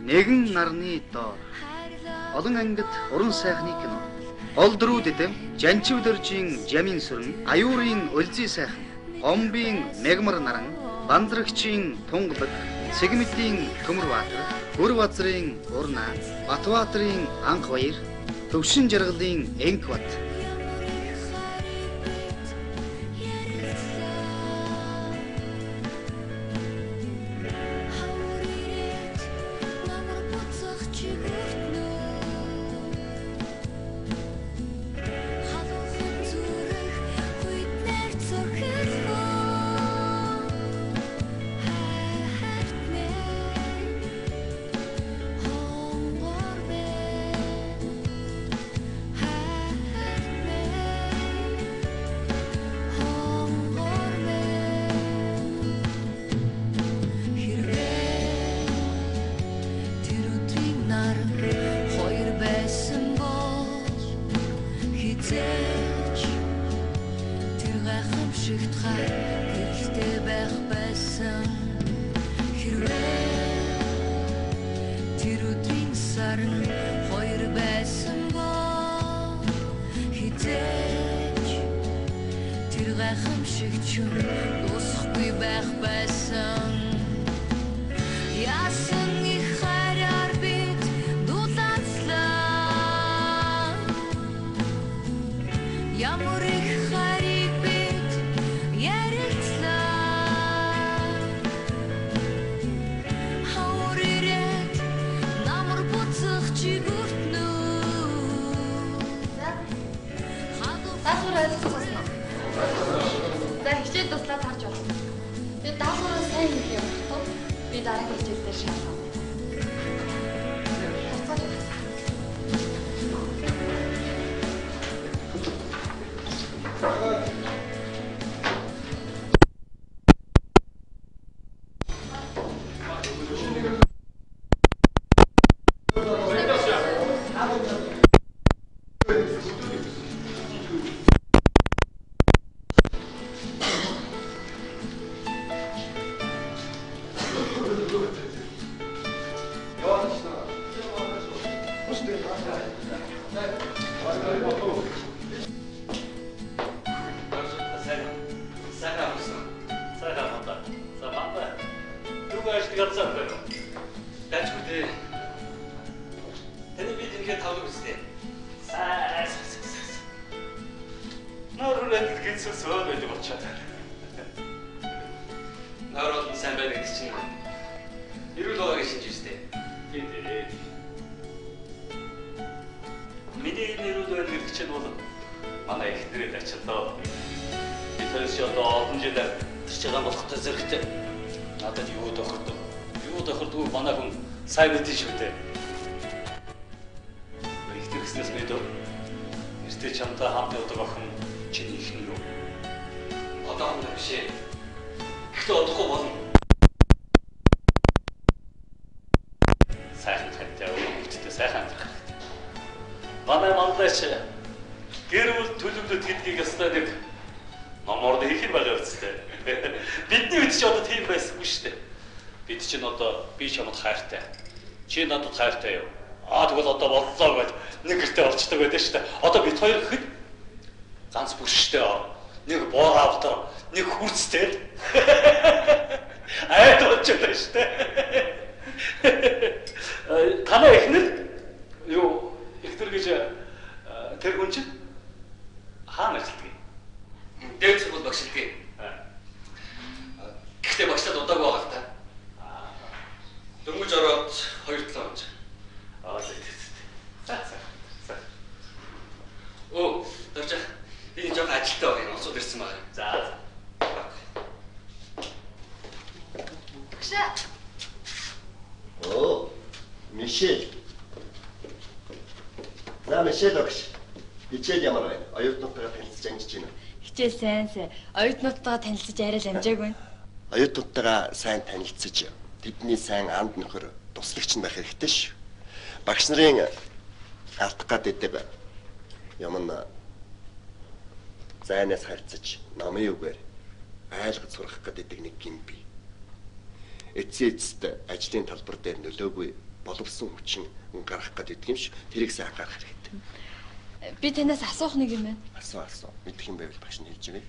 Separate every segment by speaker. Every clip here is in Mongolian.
Speaker 1: Нэгэн нарны доор. Олон ангид уран сайхны кино. Гол дөрүү дэдэм, Жанчив дөржийн Жамин сүрэн, Аюурын Өлзий сайхан, Гомбын Мегмар наран, Бандрагчийн Тунгалаг, Сэгмэтийн Төмөрбаатар, Гүрбазрын Урнаа, Батбаатарын Анх баяр, Төвшин жаргалын Энкбат.
Speaker 2: Оюутнуудтайгаа танилцж арай л амжаагүй.
Speaker 3: Оюутнуудтайгаа сайн танилцж, тэдний сайн анд нөхөр туслагч байх хэрэгтэй шүү. Багш нарын алдах гэдэг юм нь зайнаас харьцаж, намын үгээр айлгаж сурах гэдэг нэг гин бий. эцэст ажлын талбар дээр нөлөөгүй боловсон хүчин гаргах гэдэг юм шиг тэрийг сайн анхаарах хэрэгтэй.
Speaker 2: Би танаас асуух нэг юм байна.
Speaker 3: Асуу. Мэдэх юм байвал багш нь хэлж өгье.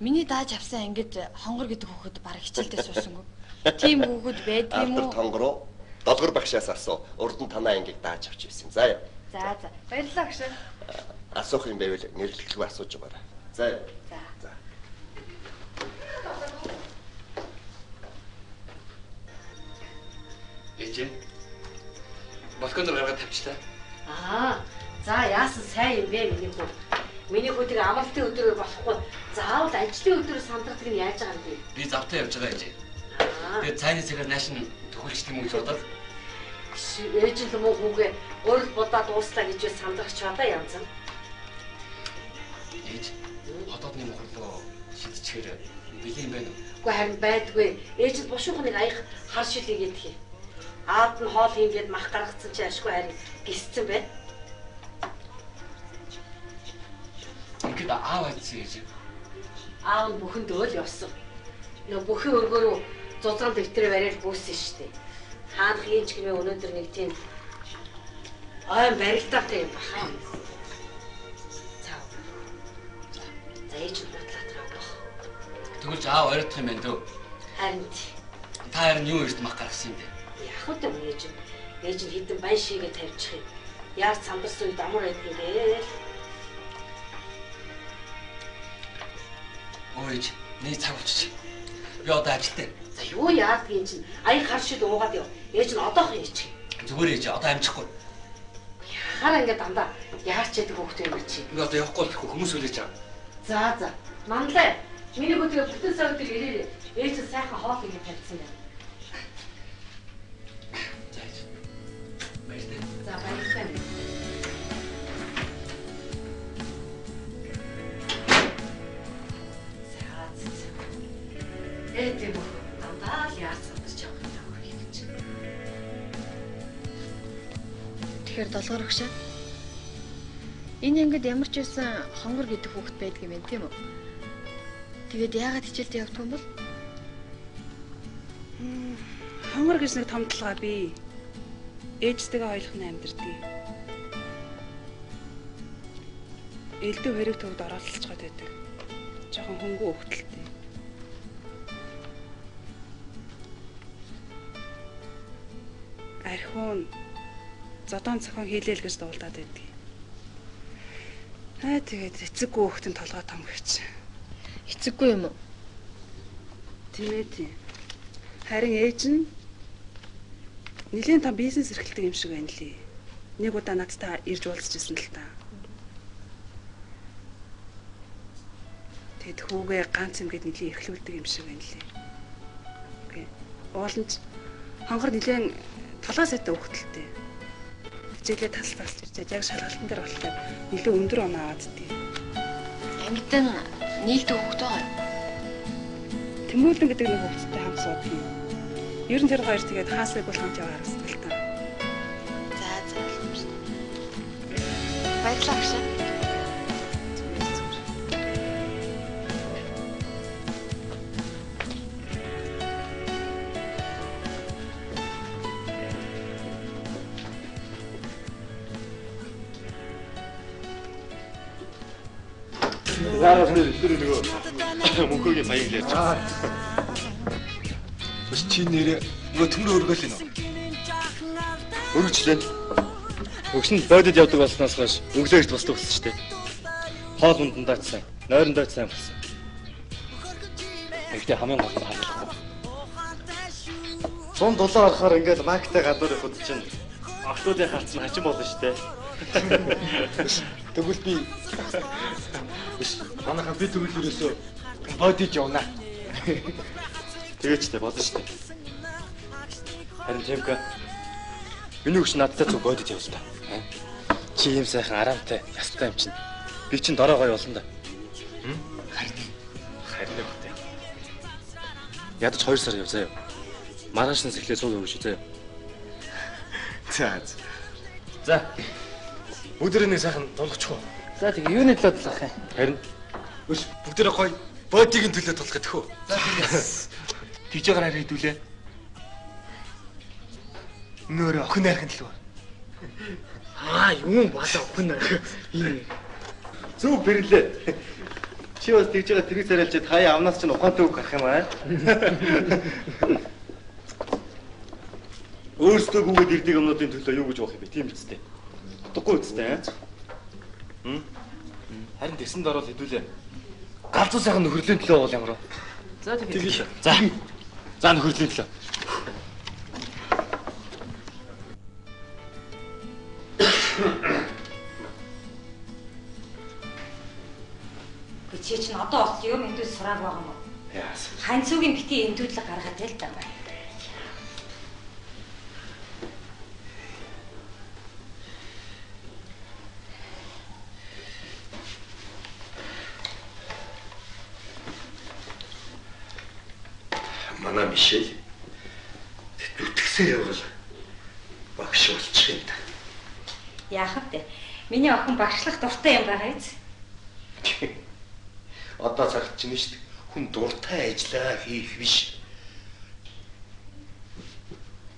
Speaker 2: Миний дааж авсан ангид хонгор гэдэг хүүхэд бараг хичээлдээ суусангүй. Тийм хүүхэд байдаг юм уу?
Speaker 3: Алдар тонгороо долгор багшаас асуу. Урд нь танаа ангиг дааж авч ирсэн. За яа.
Speaker 2: За. Баярлалаа багш.
Speaker 3: Асуух юм байвал нэрлэлгүй асууж байгаарай. За. За.
Speaker 4: Ээжээ. Балконд гаргаад тавьчлаа.
Speaker 5: За яасан сайн юм бэ миний хүү. Миний хүүдийг амралтын өдрөөр болохгүй заавал ажлын өдрөөр сандрадаг нь яаж байгаа юм бэ?
Speaker 4: Би завтаа явж байгаа ээжээ. Тэгээд цайны цагаар нааш нь төхөлчдөг юм гэж бодоод.
Speaker 5: Ээж л муу хүүгээ урд будаад ууслаа гэж сандрах ч одоо янз.
Speaker 4: Ээж хотоодны мохорлоо шидчихээр бэлэн байна уу?
Speaker 5: Үгүй харин байдгүй. Ээж л бушуухныг аях хар шилээ гэдэг юм. Аад нь хоол хийгээд мах гаргацсан чи ашгүй харин гисцэн байна.
Speaker 4: Ингээд аав айдсан ээж.
Speaker 5: Аав нь бүхэнд өөл явсан. Нөө бүхэн өргөөрөө зузаан дэвтрээ бариад бүүсэн шүү дээ. Хаанх ээж гэмээ өнөөдөр нэг тийм айн барилдаатай юм баха. За ээж нь бутлаад байгаа.
Speaker 4: Тэгвэл аав оройтх юм байна дөө.
Speaker 5: Харин
Speaker 4: Та харин юу эрт мах гаргасан юм бэ?
Speaker 5: яах вэ ээж нь? Ээж нь хитэн байн шигээ тавьчих юм. Яаж самбарсан үед амар байдаг юм бэ?
Speaker 4: Өөж, нэг цаг болчих. Би одоо ажилтаа.
Speaker 5: За юу яадаг юм чинь? Аяг хар шил уугаад яв. Ээж нь одоохон ээчих.
Speaker 4: Зүгээр ээж, одоо амжихгүй.
Speaker 5: Хараа ингээд дандаа яарч яадаг хөвгтэй юм чи.
Speaker 4: Би одоо явахгүй гэхгүй хүмүүс үлээж байгаа.
Speaker 5: За. Манлаа. Миний бүтээл бүтэн сар өдөр ирээрээ. Ээж нь сайхан хоол ингэ тавьсан байна.
Speaker 4: За ээж. Баярлалаа.
Speaker 5: За баярлалаа. Тийм үү. Дандаа л яарч сандарч явах юм даа гэж.
Speaker 2: Тэгэхээр долгор өгшөө. Энэ ангид ямар ч байсан хонгор гэдэг хүүхэд байдаг юм байна тийм үү? Тэгээд яагаад хичээлдээ явдаг юм бол?
Speaker 6: Хонгор гэж нэг том толгой би. Ээжтэйгээ ойлгох нь амьдрдгийг. Элдв хэрэг төвд оролцоод байдаг. Жохон хөнгөө хөвгөлтэй. Архиун зодон цохон хийлээл гэж дуулдаад байдаг. Тэгээд эцэггүй хүүхдийн толгой том гэж.
Speaker 2: Эцэггүй юм уу?
Speaker 6: Тийм. Харин ээж нь нэлийн том бизнес эрхэлдэг юм шиг байна лээ. Нэг удаа надтай ирж уулзчихсан л та. Тэгэд хүүгээ ганц юм гээд нэлийн эрхлүүлдэг юм шиг байна лээ. Окей. Ууланч хонгор нэлийн толгой сайтай хүүхдэлтэй. Хичээлээ тасалбарлаж ирчээд яг шалгалтын дээр болохоор нэлээ өндөр оноо аваад дий.
Speaker 2: Ангид нь нийлдэг хүүхэд байгаа.
Speaker 6: Тэмүүлэн гэдэг нэг хүүхэдтэй хамт суудаг юм. Ер нь тэр хоёр тэгээд хаасыг бол хамт яваар гэсэн л та.
Speaker 2: За. Баярлалаа гэж.
Speaker 7: Заараас нэр нөгөө мөнхөгийн баян лээ. Бас чи нэрээ нөгөө төмөр өргөөл нэ. Өргөжлээ. Өгсөнд бодод явдаг болсноос хойш өглөөгч босдог болсон ч тийм. Хоол ундандаа сайн, нойрондоо сайн болсон. Ихтэй хамгийн гол нь хандлага. Сон долоо орохоор ингээд маркетэ гадуур явахд чинь охтуудын харцсан хачин болно шүү дээ. Тэгвэл би манайхан би тэгвэл ерөөсөө бодиж явна. Тэгээчтэй болно шүү дээ. Харин Жемка миний өгч надтай зүг бодиж явал та. Чи юм сайхан араамтай, ястай юм чинь. Би чинь дорой гоё болно да. Харин өгтэй. Ядаж 2 сар яв заяа. Маргаашнаас эхлээ сууг өгч заяа. За. Өдөр нэг сайхан тулгачих уу?
Speaker 8: За тэгээ юуны төлөө тулгах юм?
Speaker 7: Харин өш бүгдээрээ гоё бодигийн төлөө тулгах гэхүү.
Speaker 8: За тэгээс.
Speaker 7: Тийж байгаараа хэдүүлээ. Нөөрэ охин найрхан л үү?
Speaker 8: Юм болоо охин найрхан.
Speaker 7: Зүг бэрлээ. Чи бас тэгж байгаа тэрийг царайлчаад хаяа амнаас чинь ухаантай үг гарах юм аа. Өөрсдөө гүгээд ирдэг юмнуудын төлөө юу гэж бодох юм бэ? Тийм үстэй. Утгагүй үстэй аа. Харин тэсэнд ороод хэдүүлээ. Галзуу сайхан нөхөрлийн төлөө бол ямар вэ?
Speaker 8: За тэгээд.
Speaker 7: За нөхөрлийн төлөө.
Speaker 5: Чи чинь одоо бол юм эндээс сурааг байгаа юм уу?
Speaker 3: Яас.
Speaker 5: Ханцуугийн бити эндүүдлэг гаргаад байл та байна.
Speaker 3: Манай Мишель зүтгэсээ явал багш болчих юм да.
Speaker 5: Яах вэ? Миний охин багшлах дуртай юм байгаа биз?
Speaker 3: Одоо цагт чинь шүү дээ. Хүн дуртай ажиллаа хийх биш.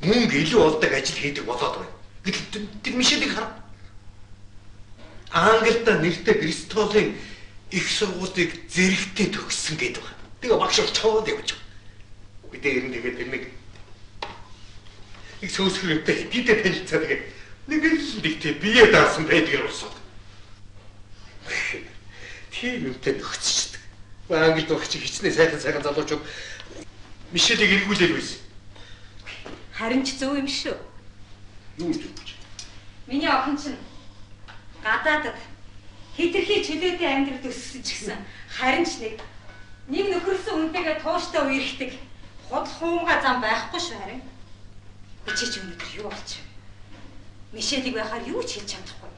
Speaker 3: Мөнгө илүү олдог ажил хийдэг болоод байна. Гэтэл тэр Мишелийг хар. Англида нэртэй Бристолийн их сургуулийг зэрэгтэй төгссөн гэдэг байна. Тэгээ багш бол чаваад явж байна. Бид эрен тэгээд тэр нэг сөүсгэртэй хэдийдээ танилцаад тэгээд нэг л нэгтэй бие даасан байдаг юм болсон. Тийм юмтай нөхцөлчдөг. Англи дурч хичнээн сайхан залуучууд Мишелийг эргүүлээд байсан.
Speaker 5: Харин ч зөв юм шүү.
Speaker 3: Юу гэж?
Speaker 5: Миний охин чинь гадаадд хэтэрхий чөлөөтэй амьдрал өссөн ч гэсэн харин ч нэг нөхөрсөн үнтэйгээ тууштай үерхдэг худал хуумга зам байхгүй шүү харин. Чи ч өнөдөр юу болчих вэ? Мишелийг байхаар юу ч хийж чадахгүй.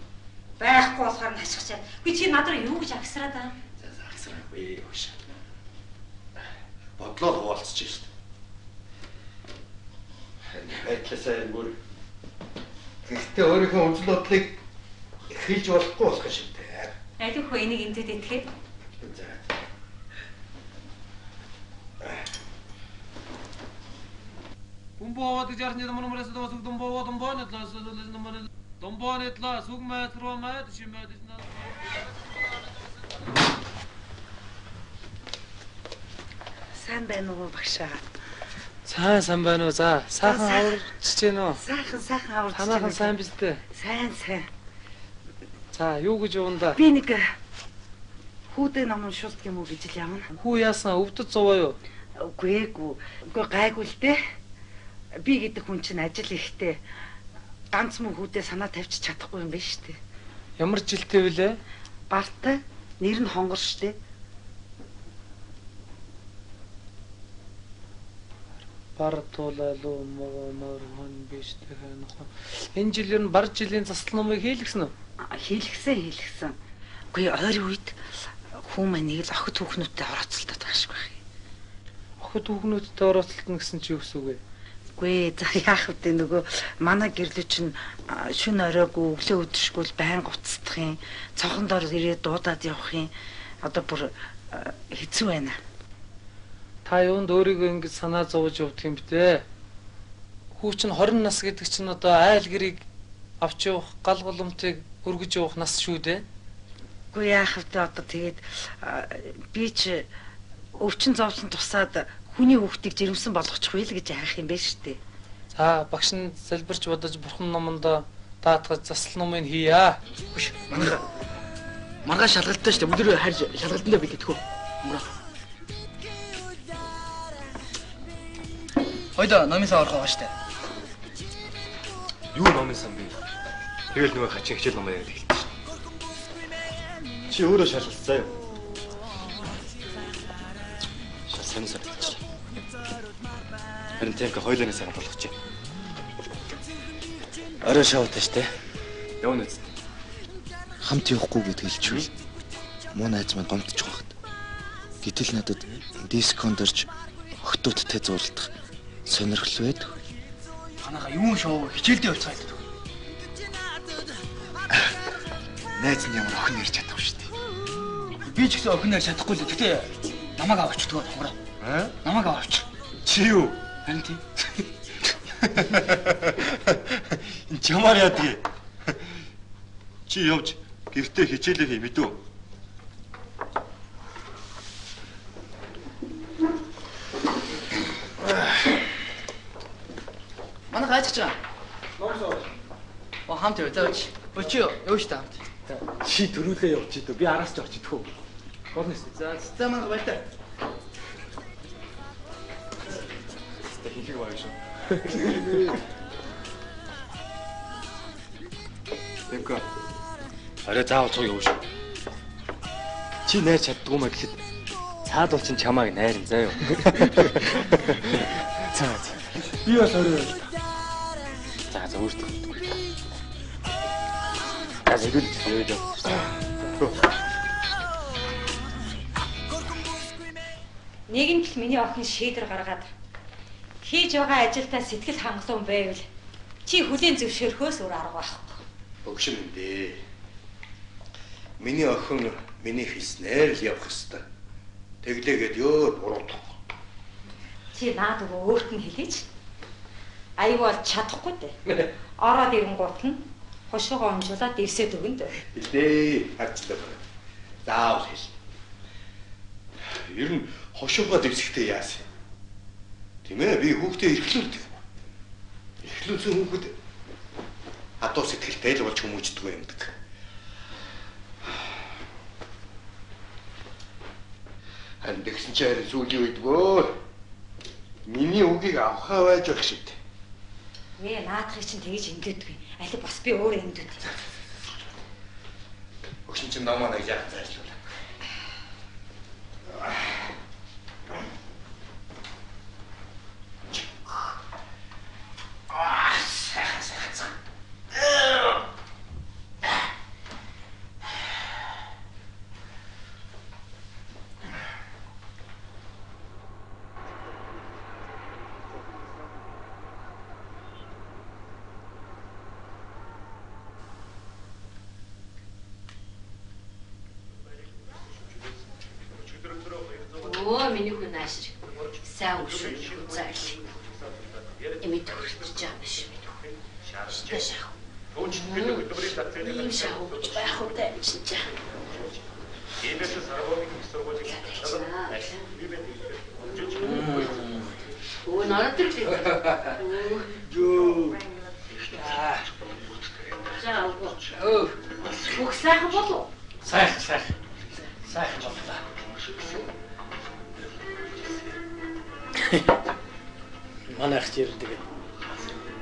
Speaker 5: Байхгүй болохоор насчихчаад. Би чи надад юу гэж агсраад аа?
Speaker 3: За агсраагүй яваш. Бодлоо хуваалцчих шүү дээ. Байдлаасаа бүр гэхдээ өөрийнхөө үзэл бодлыг хийж болохгүй болох юм шиг дээ.
Speaker 5: Айдгүй хөө энийг энтэд итгэе.
Speaker 3: За.
Speaker 9: Думбовод жарны номерээс дwas думбовод думбонетлаас думбонетлаас үгмэт ромэт шимэт
Speaker 6: Сайн байна уу багшаа?
Speaker 8: Сайн байна уу? За, сайхан аварч гин үү?
Speaker 6: Сайхан аварч.
Speaker 8: Танайхан сайн биз дээ?
Speaker 6: Сайн.
Speaker 8: За, юу гэж юунда?
Speaker 6: Би нэг хүүдээ номон шулт юм уу гэж л явна.
Speaker 8: Хүү яасан өвдөд зовоо юу?
Speaker 6: Үгүй гайгүй л дээ. Би гэдэг хүн чинь ажил ихтэй ганц мөн хүүдээ санаа тавьчих чадахгүй юм байна шүү дээ.
Speaker 8: Ямар жилтэй вүлээ?
Speaker 6: Бартай, нэр нь хонгор шүү дээ.
Speaker 8: Бартуулалуу моор хон биш тэхэн хон. Энэ жил ер нь бар жилийн засал номыг хийлгсэн үү?
Speaker 6: Хийлгсэн. Үгүй ойрын үед хүн маань нэг л охид хүүхнүүдтэй орооцолтод байгаа шиг байна.
Speaker 8: Охид хүүхнүүдтэй орооцолтно гэсэн чи юу гэсэн үг вэ?
Speaker 6: Үгүй за яах вэ нөгөө манай гэрлүү чинь шүн оройгүй өглөө өдөршгүй л байн гуцдах юм. Цонхон дор ирээд дуудаад явах юм. Одоо бүр хэцүү байна.
Speaker 8: Та юунд өөрийгөө ингэж санаа зовж явдаг юм бэ? Хүү чинь 20 нас гэдэг чинь одоо айл гэрийг авч явах, гал голомтыг өргөж явах нас шүү дээ.
Speaker 6: Үгүй яах вэ одоо тэгээд би ч өвчин зовлон тусаад хүний хүүхдийг жирэмсэн болгочихгүй л гэж хайх юм байна шүү дээ.
Speaker 8: За багш нь залбирч бодож бурхан номондоо даатгаж засал номыг хийя.
Speaker 1: Биш. Маргааш шалгалттай шүү дээ. Бүгд харж шалгалтандаа билэтгэв. Өнгөрөө. Хойдоо номынсаа орох байгаа шүү дээ.
Speaker 7: Юу номын сан бэ? Тэгэл нөгөө хачин хичээл ном яриад эхэлсэн шүү. Чи өөрөө шалгалцаа юу? Сайн санагдчих. Харин Темка хойлооны сайхан болгоч. Орой шавтай штэ. Явна үст.
Speaker 10: Хамт явахгүй гэд хэлчихвэл муу найз маань гомдчих واخд. Гэтэл надад дискондорж охтуудтай зурлах сонирхол байд.
Speaker 1: Танайга юу шоу хичээлдээ болцоо байдаг.
Speaker 10: Найз нь ямар охин ярьж чадахгүй штэ.
Speaker 1: Би ч гэсэн охин ярьж чадахгүй л. Гэтэ намайг авчихдаг өнгөрөө. Намайг аваач.
Speaker 7: Чи юу?
Speaker 1: Харин тийм.
Speaker 3: Чамаар яадаг. Чи явж гэртээ хичээлээ хий мэдв.
Speaker 11: Манай гайч чаа.
Speaker 3: Номсоо.
Speaker 11: Хамт явж. Өчөө юу штэ хамт.
Speaker 7: Чи төрүүлээ явчих дөө. Би араас ч очиж дөө. Болно шүү.
Speaker 11: За манай баяртай.
Speaker 7: Хинхийг байгаа шүү. Тэмка. Арай заавал цуг явуу шүү. Чи найр чаддгүй маа гэхэд цаад бол чин чамааг найрын заа юу. За. Би бас орой. За өөртөө. Тэгвэл явж.
Speaker 5: Нэгэн л миний охин шийдвэр гаргаад хийж байгаа ажилдаа сэтгэл хангалуун байвал чи хүлээн зөвшөөрөхөөс өөр арга байхгүй.
Speaker 3: Өгшин дээ. Миний охин миний хийснээр л явах ёстой. Тэглээгээд ёо буруудах.
Speaker 5: Чи наад өгөө өөрт нь хэлээч. Аюу бол чадахгүй дээ. Ороод ирэн гут нь хошоогоо өмжүүлээд дэвсээд өгөн дээ.
Speaker 3: Хэлээ харцлаа. Заавал хэл. Ер нь хошоогоо дэвсэхдээ яасан. Тийм ээ, би хүүхдээ эрхлүүлдэг. Эрхлүүлсэн хүүхэд хадуу сэтгэлтэй л болж хүмүүждэг юмдаг. Харин тэгсэн чи харин сүүлийн үедгөө миний үгийг авахаа байж байх шиг.
Speaker 5: Ээ наадахыг чинь тэгэж ингэдэггүй. Аль бас би өөрөө ингэдэг.
Speaker 3: Өгшин чинь намаа нэг яах зайлшгүй.
Speaker 5: Миний хүн ашиг. Сайн өшөө зайл. Эмээ төрөлдөж байгаа юм шиг. Шааш. Ийм шахуу гэж байх уу гэж. Иймээс сарвогийн сургуулийн Өө нараад ирлээ. Юу. Жаа. Бүх сайхан болов.
Speaker 8: Сайхан боллоо. Манайх жирдэг.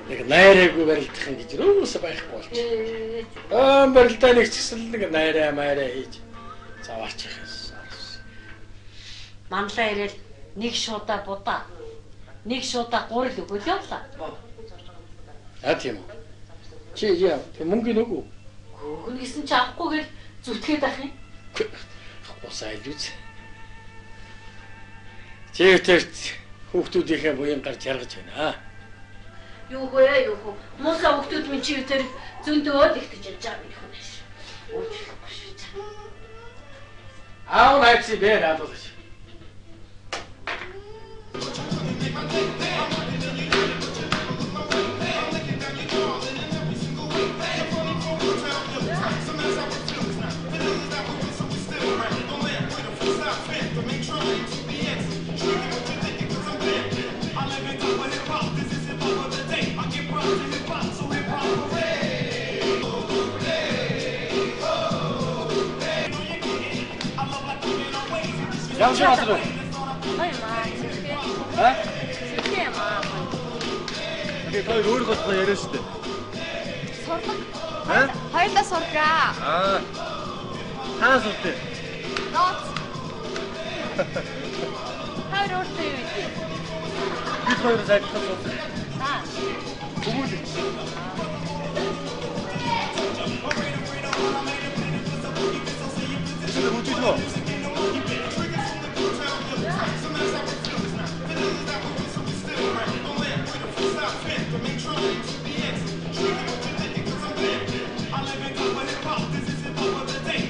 Speaker 8: Нэг найраагүй барилдах юм гэж юусаа байхгүй болж. Барилдаа нэг чигсэл нэг найраа хийж заваарчих юм.
Speaker 5: Манлаа ирэл нэг шуудаа будаа. Нэг шуудаа гурил өгөөл явлаа.
Speaker 8: Тийм үү. Чи яа, мөнгө нүгүү.
Speaker 5: Гүн гэсэн чи авахгүйгээр зүтгээд ах юм.
Speaker 8: Усаа илүүц. Чивтэрт хүүхдүүдийнхээ буян гарч яргаж байна.
Speaker 5: Юу хөөе. Муусаа хүүхдүүд минь чивтэр зөндөө ихтэж явж байгаа юм хүнээс.
Speaker 8: Аав найци бээр адуулж. Ямар шиг болов? Тэгээ той өөр голгоо яриа шүү дээ.
Speaker 2: Сурлаг. Хоёулаа сургаа.
Speaker 8: Таа суртээ.
Speaker 2: Ноц. Хоёр өөртөө юу вэ?
Speaker 8: Бид хоёр сайдхан сурсан. Бүгд. Тэсээ хүчтэй.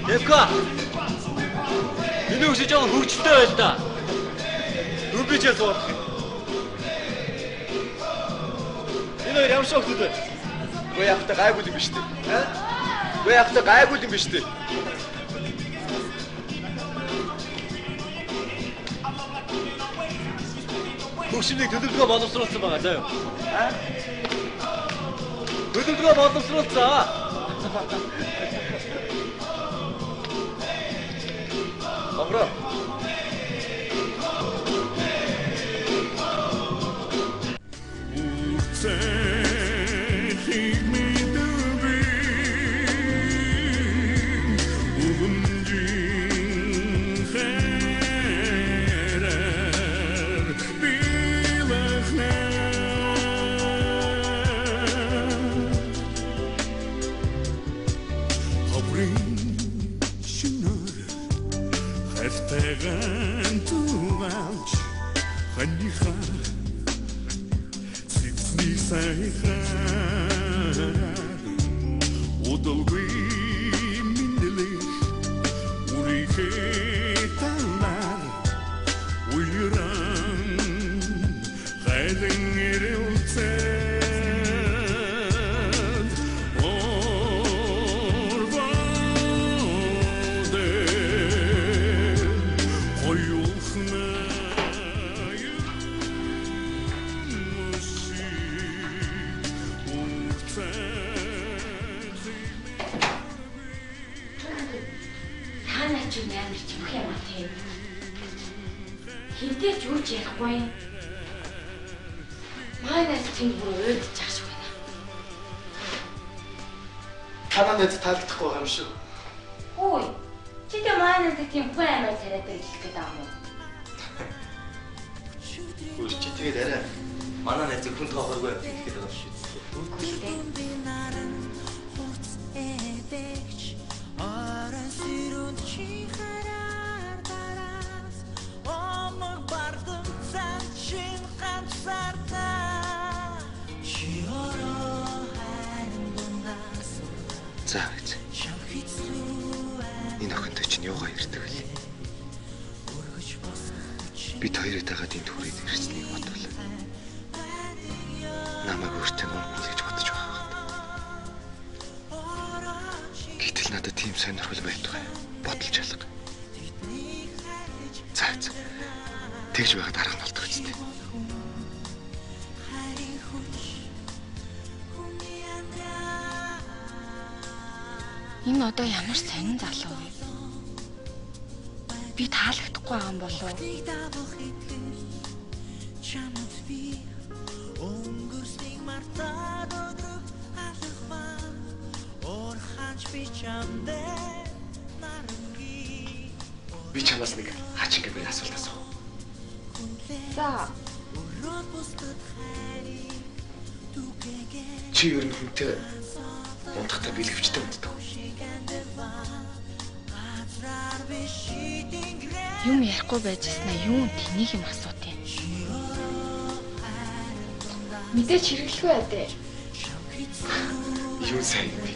Speaker 8: Дэвка. Энэ үгс жоохон хөвгөлтэй байл та. Нүбич ясуу. Энэ ямар шокт вэ?
Speaker 7: Гүй явахтай гайгүй юм биш үү? Гүй явахтай гайгүй юм биш үү? Хөгшмийг төлөвлөгөө боловсруулсан байгаа заа юу? Төлөвлөгөө боловсруулсан. Амро.
Speaker 10: таалагдахгүй юм шүү.
Speaker 12: Хөөе. Чи тэ маанаас тийм хүн амар царайдаг хэлэх гээд байгаа юм уу?
Speaker 10: Үгүй чи тэгээд арай манай найзыг хүн тоохоргүй хэлэх гээд байгаа шүү. За гэж. Энэ охинтой чинь юугаа ирдэг вэ? Бид хоёрыг дагаад энэ төрөйд ирснийг бодвол намайг өөртөө мөнгө гэж бодож байгаа. Гэтэл надад тийм сонирхол байдгаа. Бодолж алга. За. Тэгж байгаад арга нь олдог үстэй.
Speaker 2: Энэ одоо ямар сонин залуу вэ? Би таалагдахгүй байгаа юм болов уу?
Speaker 10: Би чамаас нэг хаачин гэмээр асуулт асуу.
Speaker 2: За.
Speaker 10: Чи ер нь хүнтэй унтахтаа бэлгэвчтэй унтдаг.
Speaker 2: Юм ярихгүй байжснаа юу тэнийг юм асууд юм. Мэдээч хэрэглэхгүй байдэ.
Speaker 10: Юу сайн юм бэ?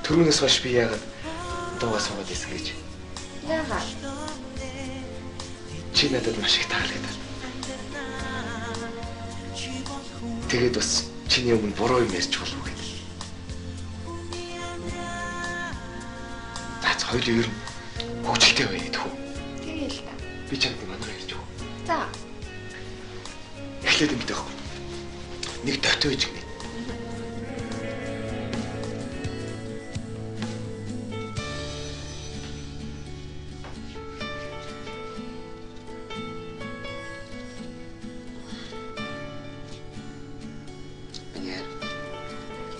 Speaker 10: Түрүүнээс хойш би яагаад дуугаа суугаад исэн гэж?
Speaker 2: Яагаад?
Speaker 10: Чи надад маш их таалагдав. Тэгээд бас чиний өмнө буруу юм ярьж болов уу гэдэг. Наац хоёул ер нь хөвгөлтэй бай гэдэг хөө.
Speaker 2: Тэгээл та.
Speaker 10: Би чамд манайг ярьж өгөө.
Speaker 2: За.
Speaker 10: Эхлээд юмтай байхгүй. Нэг дотоо иж гэнэ.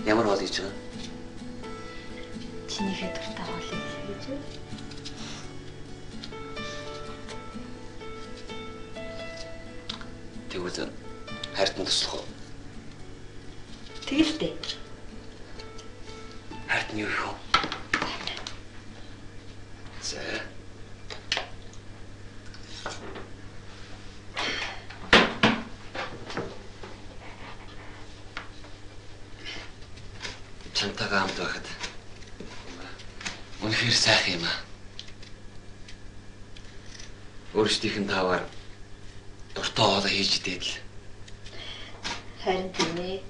Speaker 4: Ямар бол хийж байгаа?
Speaker 2: Чиний хэдвэртэй хоолыг хийж үү?
Speaker 4: Тэгвэл хайрт нь туслах уу?
Speaker 2: Тэгэлтэй.
Speaker 4: Хайрт нь юу их вэ?
Speaker 10: За.
Speaker 4: Чамтайгаа хамт байхад үнэхээр сайхан юм аа. Өөрсдийнх нь таваар дуртай хоолой хийж идээд л.
Speaker 2: Харин тийм ээ.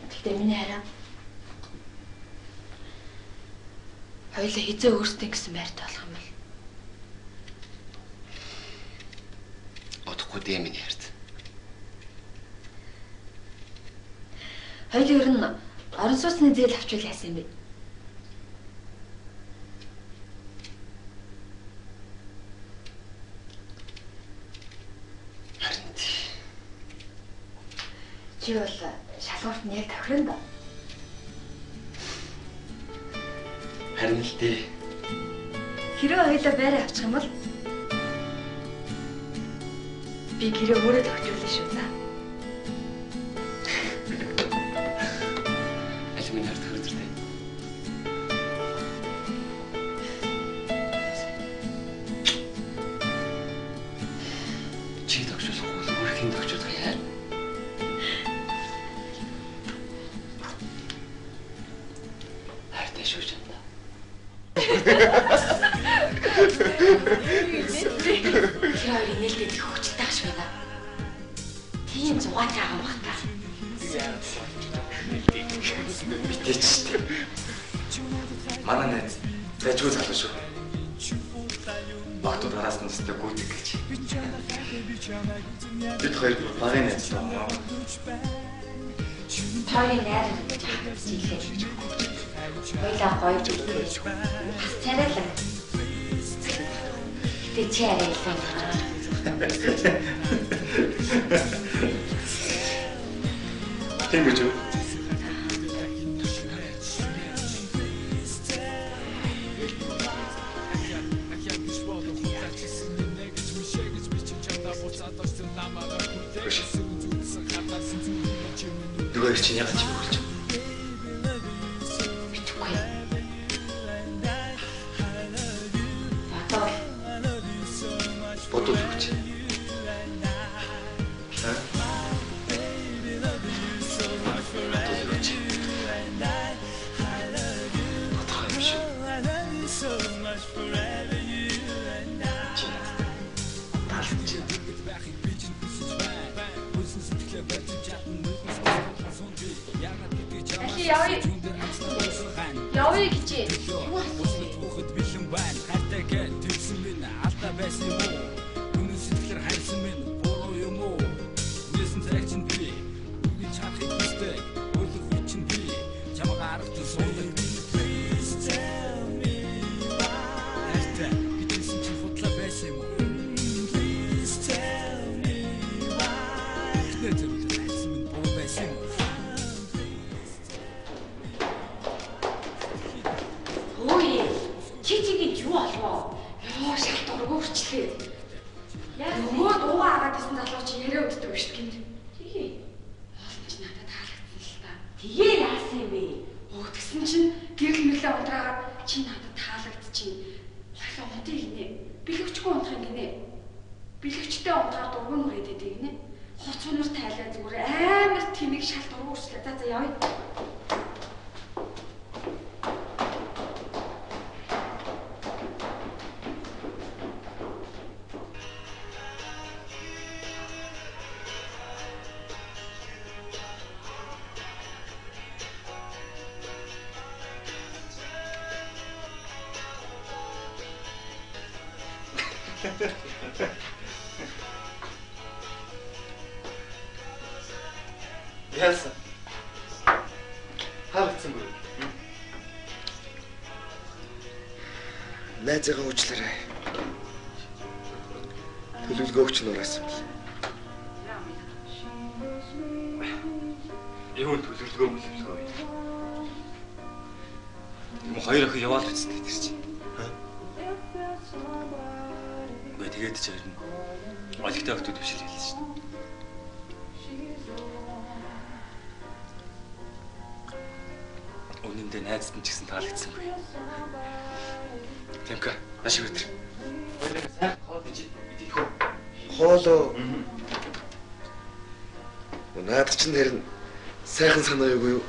Speaker 2: Тэгтээ миний хараа. Хоёулаа хизээ өөрсдөө гэсэн байртай болох юм бол.
Speaker 4: Одохгүй дээ миний хард.
Speaker 2: Хоёул ер нь орон сууцны зээл авчвал яасан юм бэ?
Speaker 4: Харин тий.
Speaker 2: Чи бол шалгуурт нь яг тохирно да.
Speaker 4: Харин л дээ.
Speaker 2: Хэрэв хоёулаа байраа авчих юм бол би гэрээ өөрөө тохижуулна шүү за.
Speaker 4: Аль минь хард хөрдөртэй. Чи тохижуулах бол өөрхийн тохижуулах яа? Хайртай шүү чамд.
Speaker 2: Тэр нэлээд их хөвчтэй аш байна. Тийм зугааж байгаа юм байна.
Speaker 7: Битээч штэ. Манай найз зайчгүй залуу шүү. Багтууд араас нь өстө гүйдэг гэж. Бид хоёр багын найз байна.
Speaker 2: Тойрын найр гэж хэлээ. Хоёлаа гоё гэж. Царайлаа. Тэ чи арай илүү.
Speaker 7: Тийм гэж үү? Нөгөө их чинь яагаад ч юм болж байна. Бодол өгч.
Speaker 2: Явъя. Явъя гэж. Юу
Speaker 13: Хүүхэд бэлэн байна. Хайртай гэж төрсөн минь алдаа байсан юм уу? Үнэн сэтгэлээр хайсан минь буруу юм уу? Үсэн цагт чинь би чарахыг хүсдэг. Өөлөх үе чинь би чамайг харахад суудаг. Please tell me why. Хайртай бидсэн чинь хутлаа байсан юм уу? Please tell me why. Нэзэрлээ хайсан минь буруу байсан юм уу?
Speaker 2: Нөгөө дуугаа агаад исэн залуу чи яриа өгдөг шүү дээ. Тэгээ. Хоолч надад таалагдсан л та. Тэгээ яасан юм бэ? Өгдгсэн чинь гэрэл мэрлээ ундраагаад чи надад таалагдчихин. Лахаа унтыг гинэ. Бэлгэвчгүй унтах гинэ. Бэлгэвчтэй унтахаар дургуун үрээд гинэ. Хоцгонор тайлаа зүгээр амар тэмийг шал дургуурчлаа. За явъя.
Speaker 7: Яасан? Хаалцсангүй.
Speaker 10: Найзаагаа уучлаарай. Төлөвлөгөөгч нураас.
Speaker 7: Юу төлөвлөгөө. Юм хоёр охин яваал үсттэй тэр чинь. Үгүй тэгээд ч харин олигтой охтууд биш л хэлсэн шүү дээ. Үнэндээ найзд нь ч гэсэн таалагдсангүй. Тэмка, ашиг өтер. Хоёулаа сайн хоол гэж идэх үү?
Speaker 10: Хоолоо. Наад чинь нэр нь сайхан санаа юу?